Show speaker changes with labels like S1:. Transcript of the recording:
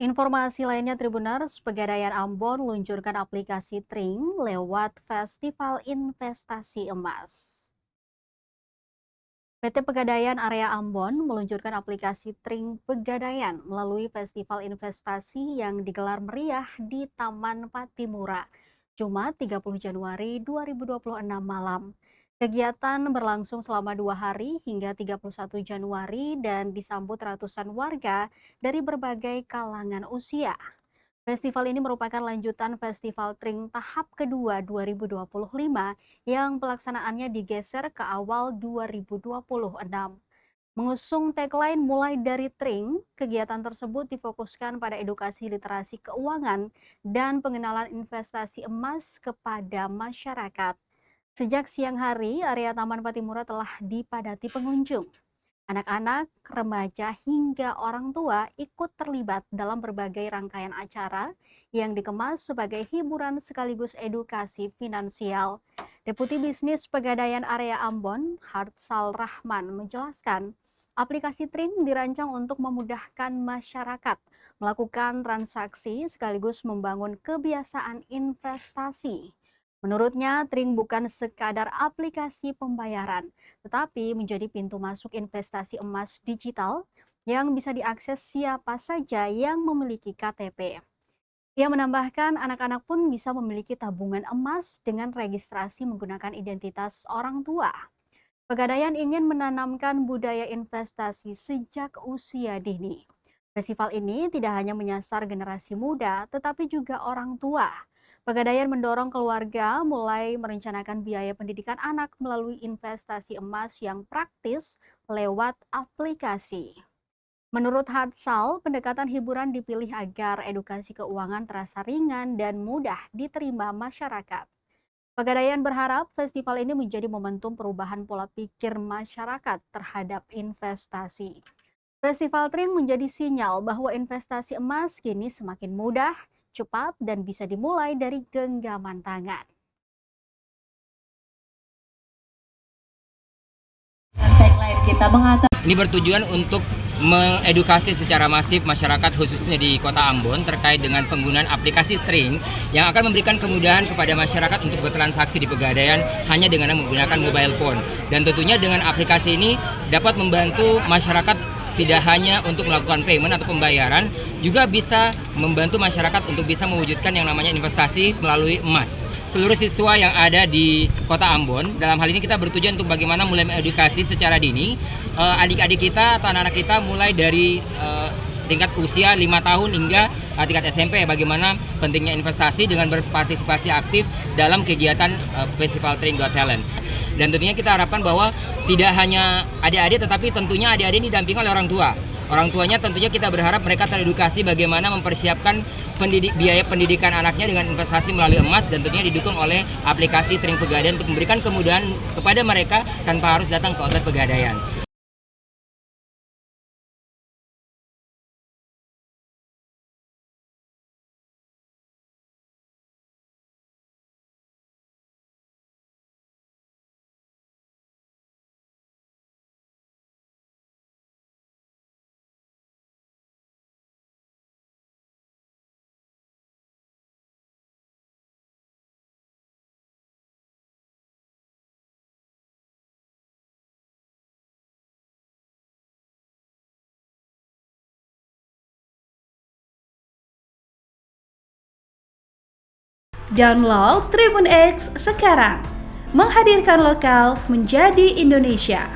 S1: Informasi lainnya Tribuners, Pegadaian Ambon luncurkan aplikasi Tring lewat Festival Investasi Emas. PT Pegadaian Area Ambon meluncurkan aplikasi Tring Pegadaian melalui Festival Investasi yang digelar meriah di Taman Patimura, Jumat 30 Januari 2026 malam. Kegiatan berlangsung selama 2 hari hingga 31 Januari dan disambut ratusan warga dari berbagai kalangan usia. Festival ini merupakan lanjutan Festival Tring tahap kedua 2025 yang pelaksanaannya digeser ke awal 2026. Mengusung tagline mulai dari Tring, kegiatan tersebut difokuskan pada edukasi literasi keuangan dan pengenalan investasi emas kepada masyarakat. Sejak siang hari, area Taman Patimura telah dipadati pengunjung. Anak-anak, remaja, hingga orang tua ikut terlibat dalam berbagai rangkaian acara yang dikemas sebagai hiburan sekaligus edukasi finansial. Deputi Bisnis Pegadaian Area Ambon, Hartsal Rahman, menjelaskan, aplikasi Tring dirancang untuk memudahkan masyarakat melakukan transaksi sekaligus membangun kebiasaan investasi. Menurutnya, Tring bukan sekadar aplikasi pembayaran, tetapi menjadi pintu masuk investasi emas digital yang bisa diakses siapa saja yang memiliki KTP. Ia menambahkan anak-anak pun bisa memiliki tabungan emas dengan registrasi menggunakan identitas orang tua. Pegadaian ingin menanamkan budaya investasi sejak usia dini. Festival ini tidak hanya menyasar generasi muda, tetapi juga orang tua. Pegadaian mendorong keluarga mulai merencanakan biaya pendidikan anak melalui investasi emas yang praktis lewat aplikasi. Menurut Hartsal, pendekatan hiburan dipilih agar edukasi keuangan terasa ringan dan mudah diterima masyarakat. Pegadaian berharap festival ini menjadi momentum perubahan pola pikir masyarakat terhadap investasi. Festival Tring menjadi sinyal bahwa investasi emas kini semakin mudah, cepat, dan bisa dimulai dari genggaman tangan.
S2: Tagline kita mengatakan
S3: Ini bertujuan untuk mengedukasi secara masif masyarakat khususnya di Kota Ambon terkait dengan penggunaan aplikasi Tring yang akan memberikan kemudahan kepada masyarakat untuk bertransaksi di Pegadaian hanya dengan menggunakan mobile phone. Dan tentunya dengan aplikasi ini dapat membantu masyarakat tidak hanya untuk melakukan payment atau pembayaran, juga bisa membantu masyarakat untuk bisa mewujudkan yang namanya investasi melalui emas. Seluruh siswa yang ada di Kota Ambon, dalam hal ini kita bertujuan untuk bagaimana mulai mengedukasi secara dini adik-adik kita atau anak-anak kita mulai dari tingkat usia 5 tahun hingga tingkat SMP, bagaimana pentingnya investasi dengan berpartisipasi aktif dalam kegiatan Festival Tring Got Talent. Dan tentunya kita harapkan bahwa tidak hanya adik-adik, tetapi tentunya adik-adik ini didampingi oleh orang tua. Orang tuanya tentunya kita berharap mereka teredukasi bagaimana mempersiapkan biaya pendidikan anaknya dengan investasi melalui emas, dan tentunya didukung oleh aplikasi Tring Pegadaian untuk memberikan kemudahan kepada mereka tanpa harus datang ke outlet Pegadaian.
S4: Download Tribun X sekarang, menghadirkan lokal menjadi Indonesia.